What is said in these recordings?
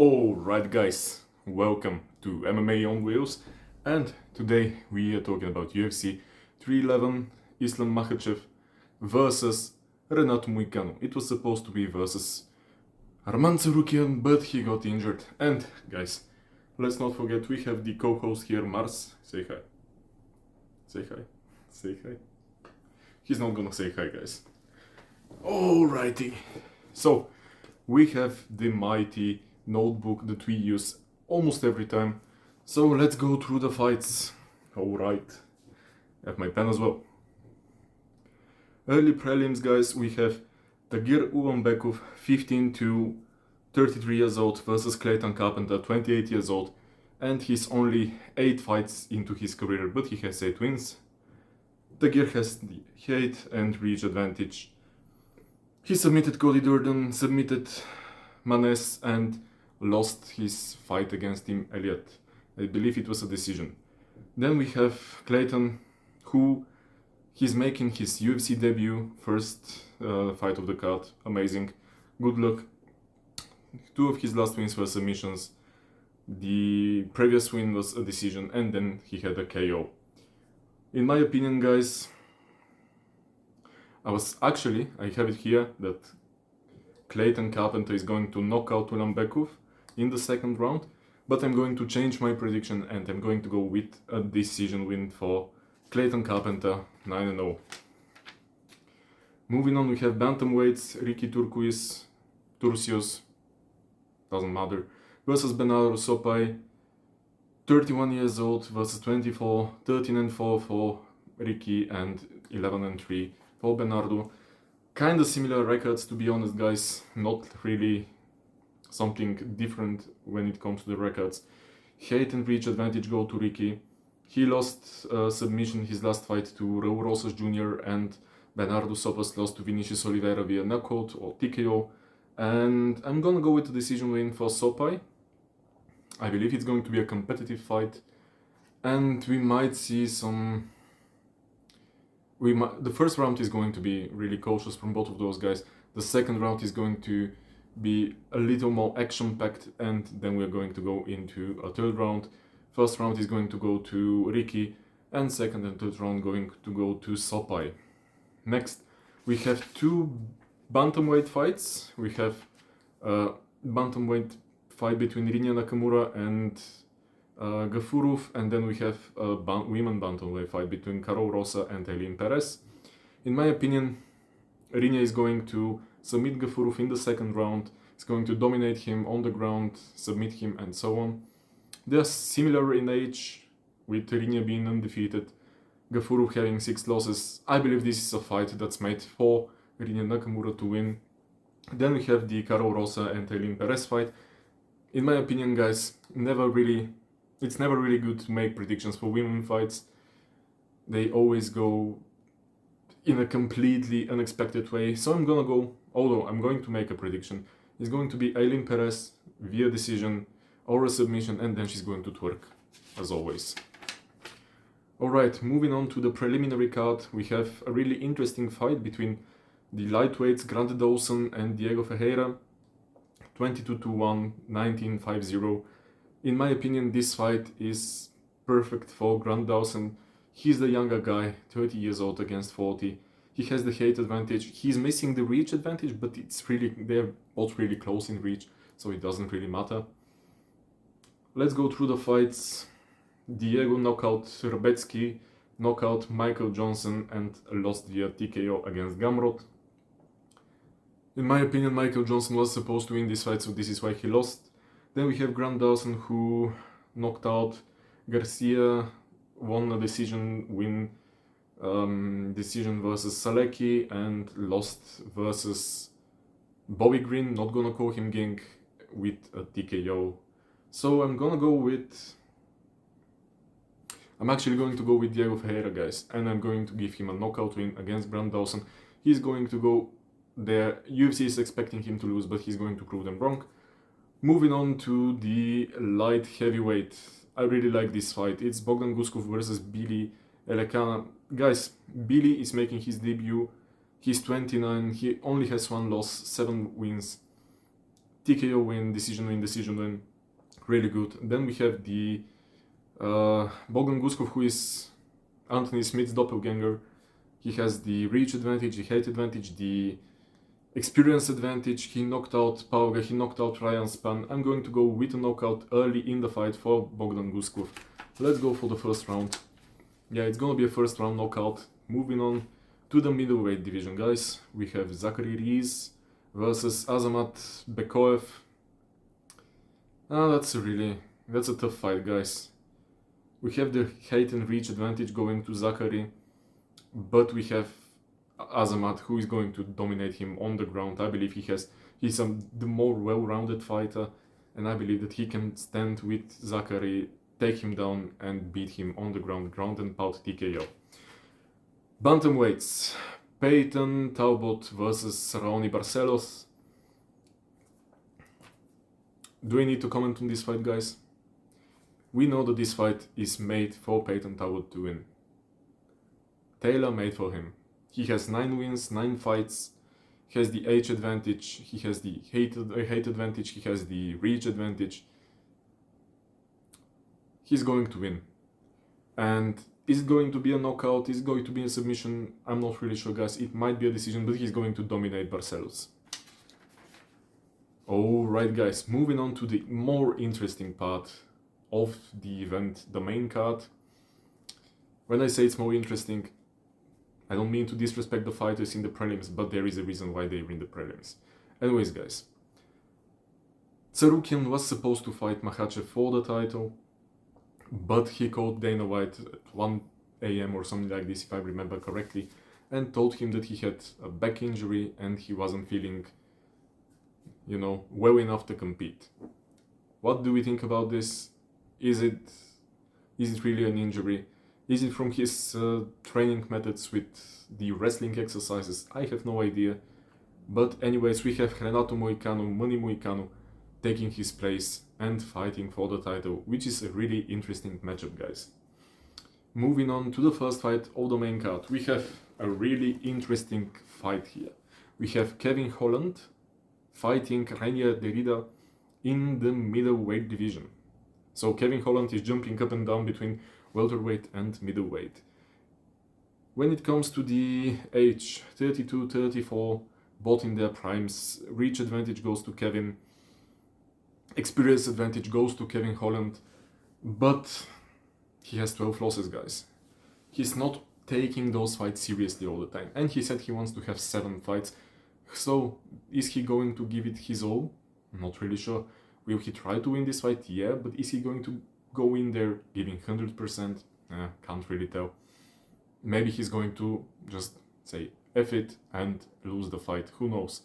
Alright guys, welcome to MMA on Wheels, and today we are talking about UFC 311 Islam Makhachev versus Renato Moicano. It was supposed to be versus Arman Tsarukyan, but he got injured. And guys, let's not forget we have the co-host here, Mars. Say hi. Say hi. Say hi. He's not gonna say hi, guys. Alrighty. So, we have the mighty notebook that we use almost every time. So let's go through the fights. Alright. I have my pen as well. Early prelims, guys, we have Tagir Ulanbekov, 15 to 33 years old, versus Clayton Carpenter, 28 years old. And he's only 8 fights into his career, but he has 8 wins. Tagir has the height and reach advantage. He submitted Cody Durden, submitted Manes, and lost his fight against Tim Elliott. I believe it was a decision. Then we have Clayton, who he's making his UFC debut, first fight of the card. Amazing. Good luck. 2 of his last wins were submissions. The previous win was a decision, and then he had a KO. In my opinion, guys, I have it here that Clayton Carpenter is going to knock out Ulanbekov in the second round, but I'm going to change my prediction and I'm going to go with a decision win for Clayton Carpenter, 9-0. Moving on, we have bantamweights, Ricky Turcios, doesn't matter, versus Bernardo Sopai, 31 years old versus 24, 13-4 for Ricky and 11-3 for Bernardo. Kind of similar records, to be honest, guys. Not really something different when it comes to the records. Height and reach advantage go to Ricky. He lost submission his last fight to Raul Rosas Jr. and Bernardo Sopas lost to Vinicius Oliveira via knockout or TKO. And I'm gonna go with the decision win for Sopai. I believe it's going to be a competitive fight, and we might see some. The first round is going to be really cautious from both of those guys. The second round is going to be a little more action-packed, and then we're going to go into a third round. First round is going to go to Ricky, and second and third round going to go to Sopai. Next, we have 2 bantamweight fights. We have a bantamweight fight between Rinya Nakamura and Gafurov, and then we have a women bantamweight fight between Caro Rosa and Eileen Perez. In my opinion, Rinya is going to submit Gafurov in the second round. He's going to dominate him on the ground, submit him, and so on. They're similar in age, with Rinya being undefeated, Gafurov having 6 losses. I believe this is a fight that's made for Rinya Nakamura to win. Then we have the Caro Rosa and Eileen Perez fight. In my opinion, guys, it's never really good to make predictions for women fights. They always go in a completely unexpected way. So I'm gonna go, although I'm going to make a prediction, it's going to be Eileen Perez via decision or a submission, and then she's going to twerk, as always. Alright, moving on to the preliminary card, we have a really interesting fight between the lightweights Grant Dawson and Diego Ferreira. 22-1, 19-5-0. In my opinion, this fight is perfect for Grant Dawson. He's the younger guy, 30 years old against 40. He has the height advantage. He's missing the reach advantage, but they're both really close in reach, so it doesn't really matter. Let's go through the fights. Diego knockout Rebetsky, knockout Michael Johnson, and lost via TKO against Gamrot. In my opinion, Michael Johnson was supposed to win this fight, so this is why he lost. Then we have Grant Dawson, who knocked out Garcia, won a decision win, decision versus Salecki, and lost versus Bobby Green, not gonna call him Ging, with a TKO. So I'm actually going to go with Diego Ferreira, guys, and I'm going to give him a knockout win against Grant Dawson. He's going to go there. UFC is expecting him to lose, but he's going to prove them wrong. Moving on to the light heavyweight. I really like this fight. It's Bogdan Guskov versus Billy Elekana. Guys, Billy is making his debut. He's 29. He only has 1 loss, 7 wins. TKO win, decision win, really good. Then we have the Bogdan Guskov, who is Anthony Smith's doppelganger. He has the reach advantage, the height advantage, the experience advantage. He knocked out Pauga, he knocked out Ryan Span. I'm going to go with a knockout early in the fight for Bogdan Guskov. Let's go for the first round. Yeah, it's gonna be a first round knockout. Moving on to the middleweight division, guys. We have Zachary Rees versus Azamat Bekoev. That's a tough fight, guys. We have the height and reach advantage going to Zachary, but we have Azamat, who is going to dominate him on the ground. I believe he's the more well-rounded fighter, and I believe that he can stand with Zachary, take him down, and beat him on the ground and pound TKO. Bantamweights, Peyton Talbot versus Raoni Barcelos. Do I need to comment on this fight, guys? We know that this fight is made for Peyton Talbot to win. Tailor-made for him. He has 9 wins, 9 fights. He has the age advantage, he has the height advantage, he has the reach advantage. He's going to win. And is it going to be a knockout? Is it going to be a submission? I'm not really sure, guys. It might be a decision, but he's going to dominate Barcelos. Alright, guys, moving on to the more interesting part of the event, the main card. When I say it's more interesting, I don't mean to disrespect the fighters in the prelims, but there is a reason why they win the prelims. Anyways, guys, Tsarukian was supposed to fight Makhachev for the title, but he called Dana White at 1 AM or something like this, if I remember correctly, and told him that he had a back injury and he wasn't feeling, well enough to compete. What do we think about this? Is it really an injury? Is it from his training methods with the wrestling exercises? I have no idea. But anyways, we have Renato Moicano taking his place and fighting for the title, which is a really interesting matchup, guys. Moving on to the first fight of the main card, we have a really interesting fight here. We have Kevin Holland fighting Reinier Derrida in the middleweight division. So Kevin Holland is jumping up and down between welterweight and middleweight. When it comes to the age, 32, 34, both in their primes, reach advantage goes to Kevin, experience advantage goes to Kevin Holland, but he has 12 losses, guys. He's not taking those fights seriously all the time, and he said he wants to have 7 fights. So is he going to give it his all? I'm not really sure. Will he try to win this fight? Yeah, but is he going to go in there giving 100%? Can't really tell. Maybe he's going to just say F it and lose the fight. Who knows?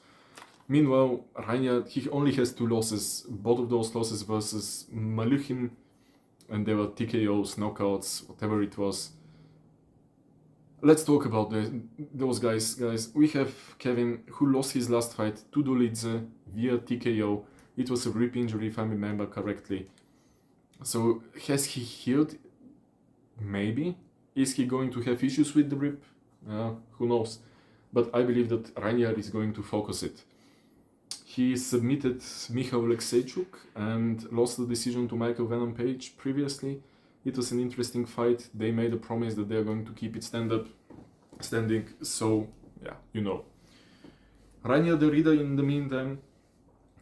Meanwhile, Reinier, he only has 2 losses. Both of those losses versus Maluchin, and they were TKOs, knockouts, whatever it was. Let's talk about those guys. We have Kevin, who lost his last fight to Dolidze via TKO. It was a rib injury, if I remember correctly. So, has he healed? Maybe. Is he going to have issues with the rib? Who knows? But I believe that Reinier is going to focus it. He submitted Michał Aleksejczuk and lost the decision to Michael Venom Page previously. It was an interesting fight. They made a promise that they're going to keep it standing. So, yeah, Reinier Derrida, in the meantime,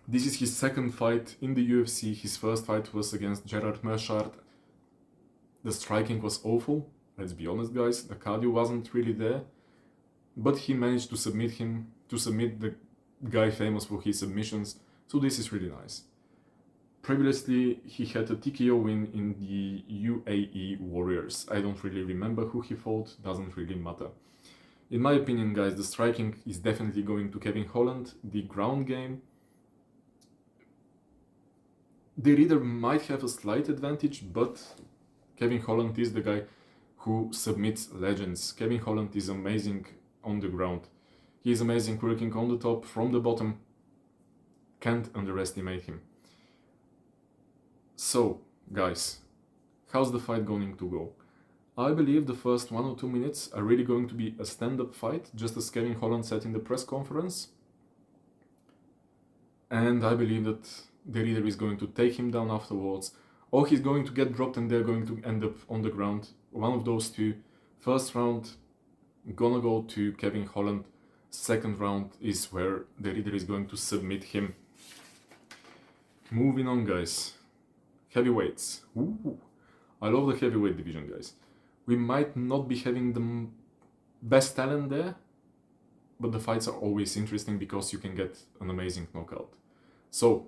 this is his 2nd fight in the UFC. His first fight was against Gerard Meurchart. The striking was awful. Let's be honest, guys. The cardio wasn't really there. But he managed to submit the guy famous for his submissions. So this is really nice. Previously, he had a TKO win in the UAE Warriors. I don't really remember who he fought, doesn't really matter. In my opinion, guys, the striking is definitely going to Kevin Holland. The ground game, Derrida might have a slight advantage, but Kevin Holland is the guy who submits legends. Kevin Holland is amazing on the ground. He is amazing working on the top, from the bottom. Can't underestimate him. So, guys, how's the fight going to go? I believe the first 1 or 2 minutes are really going to be a stand-up fight, just as Kevin Holland said in the press conference. and I believe that Dera either is going to take him down afterwards, or he's going to get dropped and they're going to end up on the ground. One of those two. First round, gonna go to Kevin Holland. Second round is where Dera is going to submit him. Moving on, guys. Heavyweights. Ooh, I love the heavyweight division, guys. We might not be having the best talent there, but the fights are always interesting because you can get an amazing knockout. So,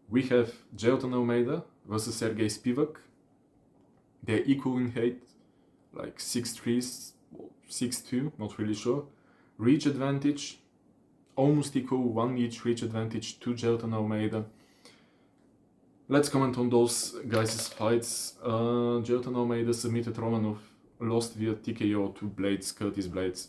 we have Almeida versus Sergey Spivak. They're equal in height, like 6'3", 6'2", not really sure. Reach advantage, almost equal, 1 each reach advantage to Almeida. Let's comment on those guys' fights. Almeida submitted Romanov, lost via TKO to Blades, Curtis Blades.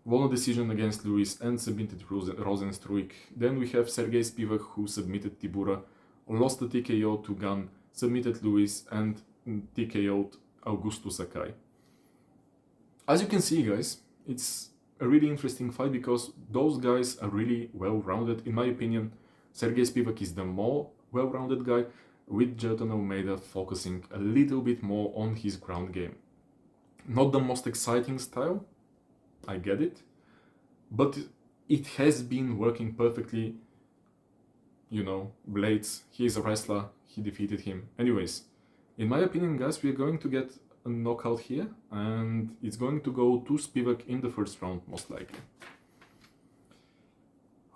Won a decision against Lewis and submitted Rosenstruik. Then we have Sergey Spivak, who submitted Tibura, lost the TKO to Gunn, submitted Lewis and TKO'd Augusto Sakai. As you can see, guys, it's a really interesting fight because those guys are really well-rounded. In my opinion, Sergey Spivak is the more well-rounded guy, with Jailton Almeida focusing a little bit more on his ground game. Not the most exciting style, I get it, but it has been working perfectly. You know, Blades, he's a wrestler, he defeated him. Anyways, in my opinion, guys, we're going to get a knockout here, and it's going to go to Spivak in the first round, most likely.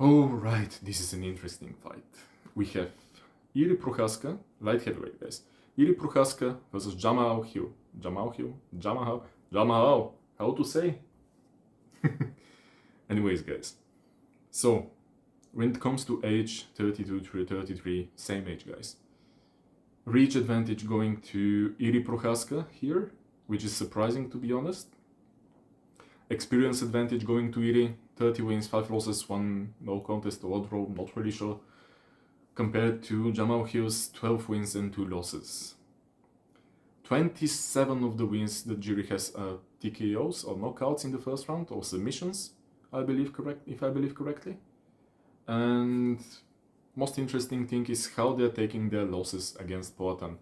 Alright, this is an interesting fight. We have Iri Prochazka, light heavyweight, guys. Iri Prochazka versus Jamahal Hill. Jamahal, how to say? Anyways, guys. So, when it comes to age, 32 to 33, same age, guys. Reach advantage going to Iri Prochazka here, which is surprising, to be honest. Experience advantage going to Iri, 30 wins, 5 losses, 1 no contest or draw, not really sure. Compared to Jamal Hill's 12 wins and 2 losses. 27 of the wins that Jiri has are TKOs or knockouts in the first round, or submissions, if I believe correctly. And most interesting thing is how they're taking their losses against Poatan.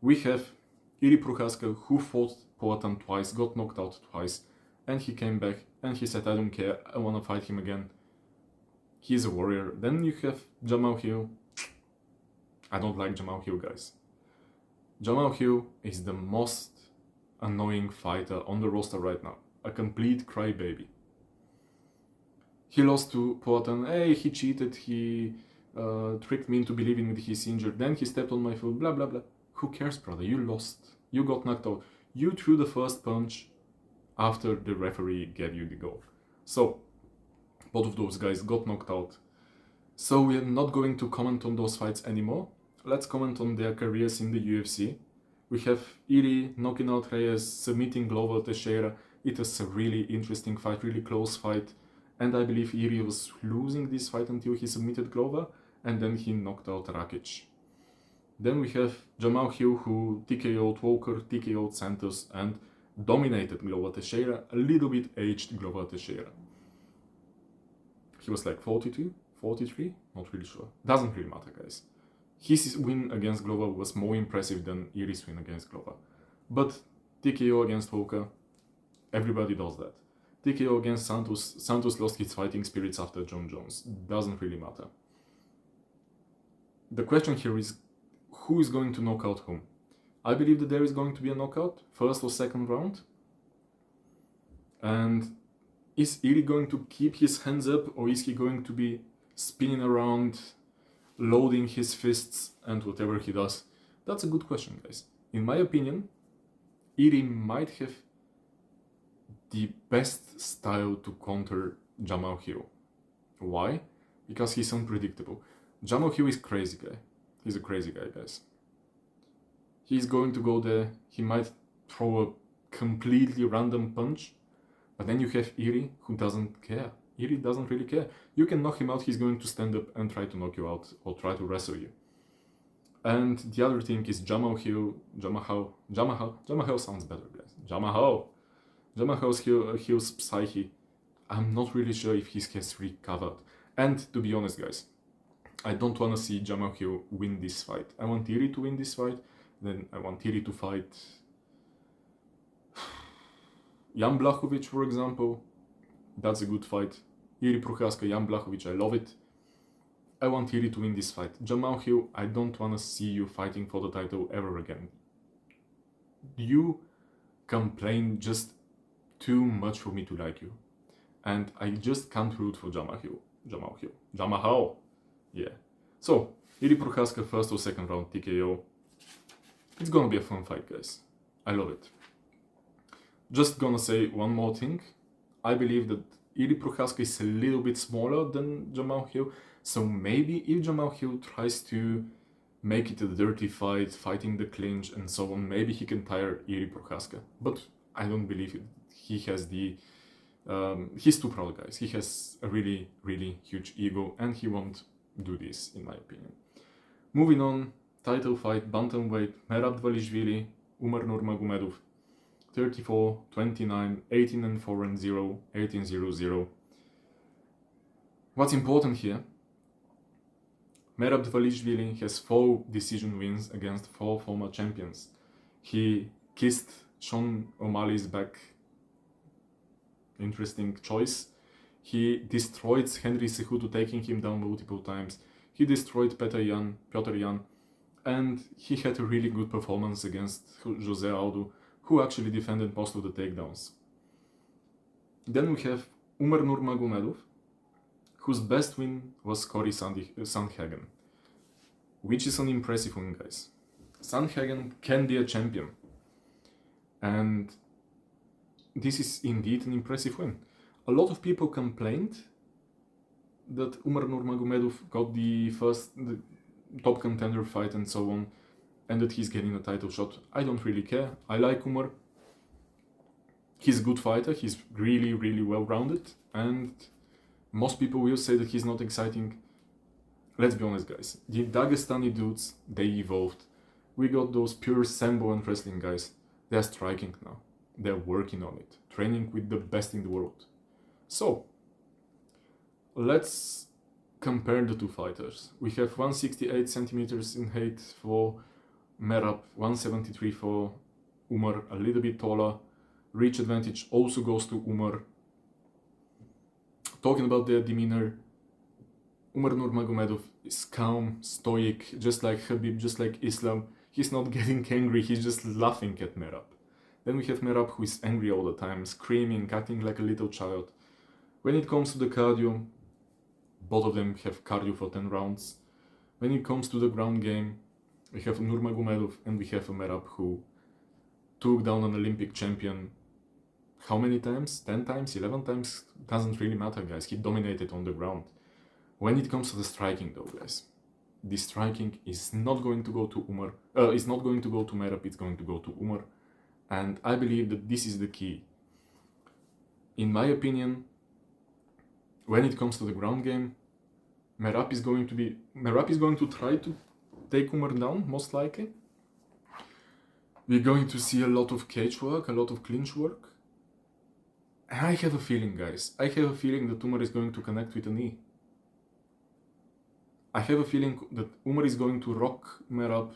We have Iri Prochazka, who fought Poatan twice, got knocked out twice, and he came back and he said, I don't care, I want to fight him again. He's a warrior. Then you have Jamal Hill. I don't like Jamal Hill, guys. Jamal Hill is the most annoying fighter on the roster right now. A complete crybaby. He lost to Poatan. Hey, he cheated, he tricked me into believing that he's injured. Then he stepped on my foot, blah, blah, blah. Who cares, brother? You lost. You got knocked out. You threw the first punch after the referee gave you the goal. So, both of those guys got knocked out. So we're not going to comment on those fights anymore. Let's comment on their careers in the UFC. We have Iri knocking out Reyes, submitting Glover Teixeira. It was a really interesting fight, really close fight. And I believe Iri was losing this fight until he submitted Glover, and then he knocked out Rakic. Then we have Jamal Hill, who TKO'd Walker, TKO'd Santos, and dominated Glover Teixeira, a little bit aged Glover Teixeira. He was like 42, 43, not really sure. Doesn't really matter, guys. His win against Glover was more impressive than Iri's win against Glover. But TKO against Walker, everybody does that. TKO against Santos, Santos lost his fighting spirits after John Jones. Doesn't really matter. The question here is, who is going to knock out whom? I believe that there is going to be a knockout, first or second round. And is Iri going to keep his hands up, or is he going to be spinning around, loading his fists and whatever he does? That's a good question, guys. In my opinion, Iri might have the best style to counter Jamal Hill. Why? Because he's unpredictable. Jamal Hill is a crazy guy. He's a crazy guy, guys. He's going to go there, he might throw a completely random punch, but then you have Iri, who doesn't care. Iri doesn't really care. You can knock him out, he's going to stand up and try to knock you out, or try to wrestle you. And the other thing is Jamahal sounds better, guys. Jamahal Hill's psyche, I'm not really sure if he has recovered. And to be honest, guys, I don't want to see Jamal Hill win this fight. I want Iri to win this fight. Then I want Iri to fight Jan Blachowicz, for example. That's a good fight. Iri Prochazka, Jan Blachowicz, I love it. I want Iri to win this fight. Jamal Hill, I don't want to see you fighting for the title ever again. You complain just too much for me to like you. And I just can't root for Jamal Hill. Jamal. Yeah. So, Iri Prochazka, first or second round TKO. It's gonna be a fun fight, guys. I love it. Just gonna say one more thing. I believe that Iri Prochazka is a little bit smaller than Jamal Hill. So maybe if Jamal Hill tries to make it a dirty fight, fighting the clinch and so on, maybe he can tire Iri Prochazka. But I don't believe it. He has the... he's too proud, guys. He has a really, really huge ego and he won't do this, in my opinion. Moving on, title fight, bantamweight, Merab Dvalishvili, Umar Nurmagomedov, 34, 29, 18-4-0, 18-0-0. What's important here, Merab Dvalishvili has 4 decision wins against 4 former champions. He kissed Sean O'Malley's back. Interesting choice. He destroyed Henry Cejudo, taking him down multiple times. He destroyed Petr Yan, and he had a really good performance against Jose Aldo, who actually defended most of the takedowns. Then we have Umar Nurmagomedov, whose best win was Cory Sandhagen, which is an impressive win, guys. Sandhagen can be a champion, and this is indeed an impressive win. A lot of people complained that Umar Nurmagomedov got the top contender fight and so on, and that he's getting a title shot. I don't really care. I like Umar. He's a good fighter. He's really, really well-rounded, and most people will say that he's not exciting. Let's be honest, guys. The Dagestani dudes, they evolved. We got those pure sambo and wrestling guys. They're striking now. They're working on it, training with the best in the world. So, let's compare the two fighters. We have 168 centimeters in height for Merab, 173 for Umar, a little bit taller. Reach advantage also goes to Umar. Talking about their demeanor, Umar Nurmagomedov is calm, stoic, just like Khabib, just like Islam. He's not getting angry, he's just laughing at Merab. Then we have Merab, who is angry all the time, screaming, acting like a little child. When it comes to the cardio, both of them have cardio for 10 rounds. When it comes to the ground game, we have Nurmagomedov and we have a Merab who took down an Olympic champion. How many times? 10 times? 11 times? Doesn't really matter, guys. He dominated on the ground. When it comes to the striking, though, guys, the striking is not going to go to Umar. It's not going to go to Merab. It's going to go to Umar. And I believe that this is the key. In my opinion, when it comes to the ground game, Merab is going to try to take Umar down, most likely. We're going to see a lot of cage work, a lot of clinch work. And I have a feeling, guys, I have a feeling that Umar is going to connect with a knee. I have a feeling that Umar is going to rock Merab,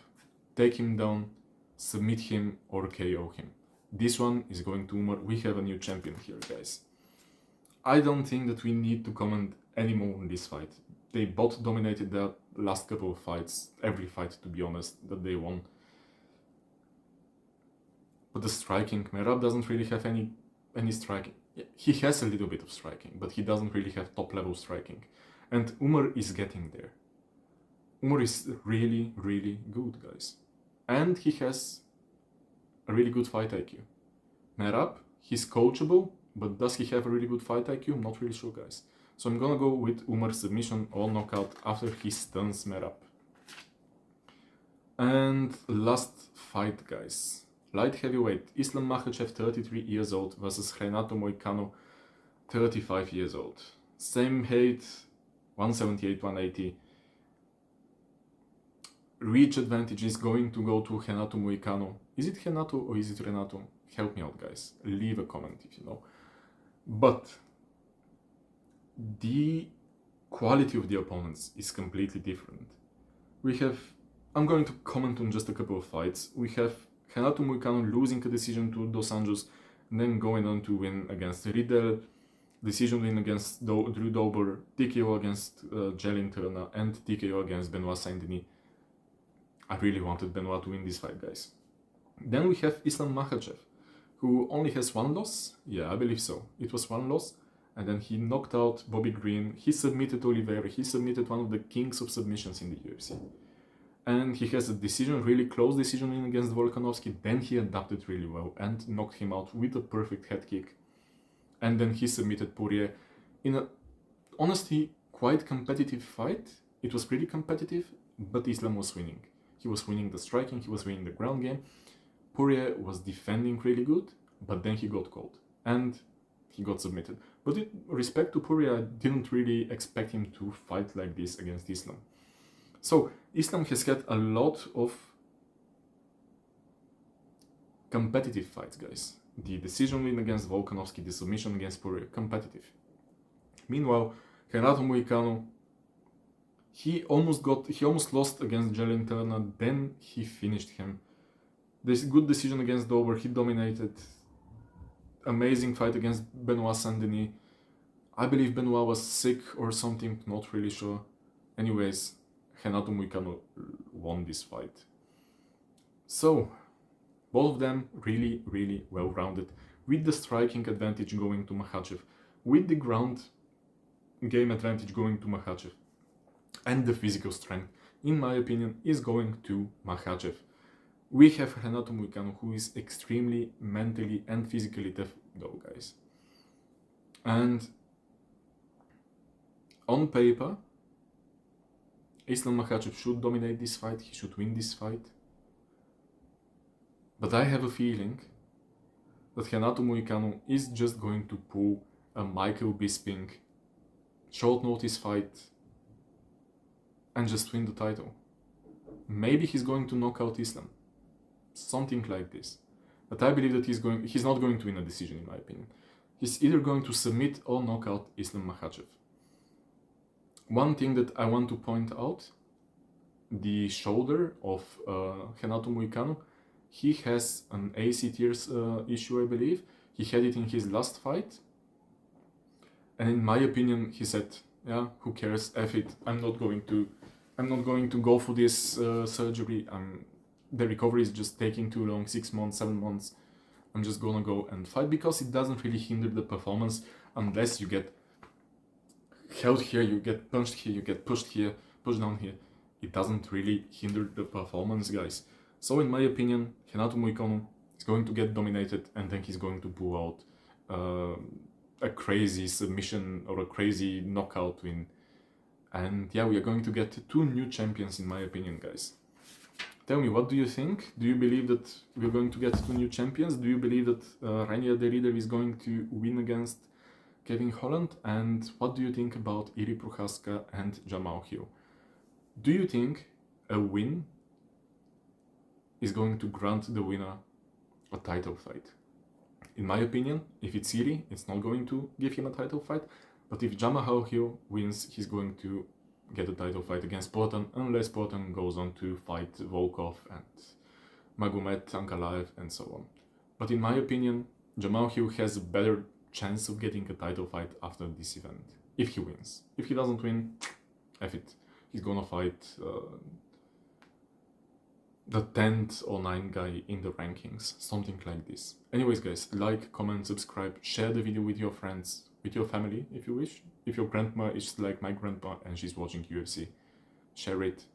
take him down, submit him, or KO him. This one is going to Umar. We have a new champion here, guys. I don't think that we need to comment anymore on this fight. They both dominated the last couple of fights, every fight, to be honest, that they won. But the striking, Merab doesn't really have any striking. He has a little bit of striking, but he doesn't really have top level striking. And Umar is getting there. Umar is really, really good, guys. And he has a really good fight IQ. Merab, he's coachable, but does he have a really good fight IQ? I'm not really sure, guys. So I'm gonna go with Umar submission or knockout after he stuns Merab. And last fight, guys. Light heavyweight, Islam Makhachev, 33 years old, versus Renato Moicano, 35 years old. Same height, 178, 180. Reach advantage is going to go to Renato Moicano. Is it Renato or is it Renato? Help me out, guys. Leave a comment if you know. But the quality of the opponents is completely different. We have, I'm going to comment on just a couple of fights. We have Renato Moicano losing a decision to Dos Anjos, and then going on to win against Riddle, decision win against Drew Dober, TKO against Jelin Turner, and TKO against Benoit Saint-Denis. I really wanted Benoit to win this fight, guys. Then we have Islam Makhachev, who only has one loss. Yeah, I believe so. It was one loss. And then he knocked out Bobby Green. He submitted Oliveira. He submitted one of the kings of submissions in the UFC. And he has a decision, really close decision win against Volkanovski. Then he adapted really well and knocked him out with a perfect head kick. And then he submitted Poirier in a, honestly, quite competitive fight. It was pretty competitive, but Islam was winning. He was winning the striking, he was winning the ground game. Poirier was defending really good, but then he got caught and he got submitted. But with respect to Poirier, I didn't really expect him to fight like this against Islam. So Islam has had a lot of competitive fights, guys. The decision win against Volkanovski, the submission against Poirier, competitive. Meanwhile, Renato Moicano, he almost lost against Jelin Turner, then he finished him. This good decision against Dober, he dominated. Amazing fight against Benoit Saint-Denis. I believe Benoit was sick or something, not really sure. Anyways, Renato Moicano won this fight. So, both of them really, really well-rounded, with the striking advantage going to Makhachev, with the ground game advantage going to Makhachev, and the physical strength, in my opinion, is going to Makhachev. We have Renato Moicano, who is extremely mentally and physically tough, though, guys. And on paper, Islam Makhachev should dominate this fight, he should win this fight. But I have a feeling that Renato Moicano is just going to pull a Michael Bisping short notice fight and just win the title. Maybe he's going to knock out Islam. Something like this. But I believe that he's not going to win a decision, in my opinion. He's either going to submit or knock out Islam Makhachev. One thing that I want to point out, the shoulder of Renato Moicano, he has an AC tears issue, I believe. He had it in his last fight. And in my opinion, he said, yeah, who cares, F it, I'm not going to go for this surgery. The recovery is just taking too long, 6 months, 7 months. I'm just gonna go and fight, because it doesn't really hinder the performance unless you get held here, you get punched here, you get pushed here, pushed down here. It doesn't really hinder the performance, guys. So in my opinion, Renato Moicano is going to get dominated, and then he's going to pull out a crazy submission or a crazy knockout win. And yeah, we are going to get 2 new champions, in my opinion, guys. Tell me, what do you think? Do you believe that we're going to get 2 new champions? Do you believe that Reinier de Ridder is going to win against Kevin Holland? And what do you think about Iri Prochazka and Jamal Hill? Do you think a win is going to grant the winner a title fight? In my opinion, if it's Iri, it's not going to give him a title fight. But if Jamal Hill wins, he's going to get a title fight against Poatan, unless Poatan goes on to fight Volkov and Magomed Ankalaev and so on. But in my opinion, Jamal Hill has a better chance of getting a title fight after this event, if he wins. If he doesn't win, F it. He's gonna fight the 10th or 9th guy in the rankings, something like this. Anyways, guys, like, comment, subscribe, share the video with your friends, with your family if you wish. If your grandma is like my grandpa and she's watching UFC, share it.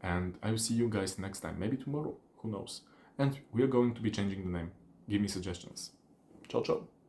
And I will see you guys next time, maybe tomorrow, who knows. And we are going to be changing the name. Give me suggestions. Ciao, ciao.